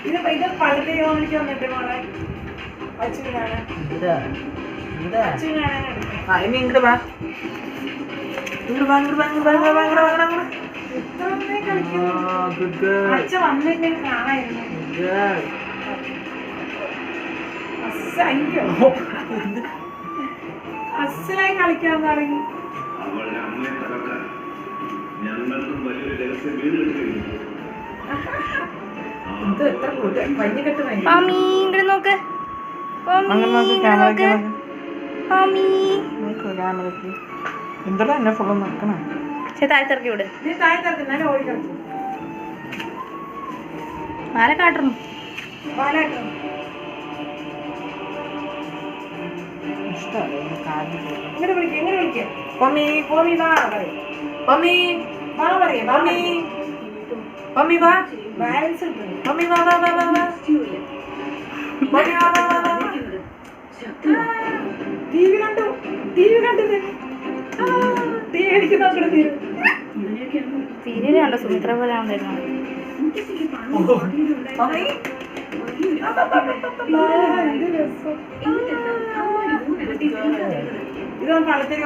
ഇത് പണ്ടത്തെ ഓമിക്ക് വന്നിട്ട് മോളെ അച്ഛനാണ് ഇനി ഇങ്ങോട്ട് വാ അച്ഛൻ വന്നിട്ട് കാണായിരുന്നു അച്ഛനായി കളിക്കാൻ തുടങ്ങി നോക്ക് എന്താ എന്നെ ഫുള്ള് നോക്കണേ താഴ്ത്തിറക്കി വിട് മാല കാട്ടണം സീരിയലാണോ സുമിത്ര പോലെ ആണല്ലോ ഇതൊന്നും കളത്തിൽ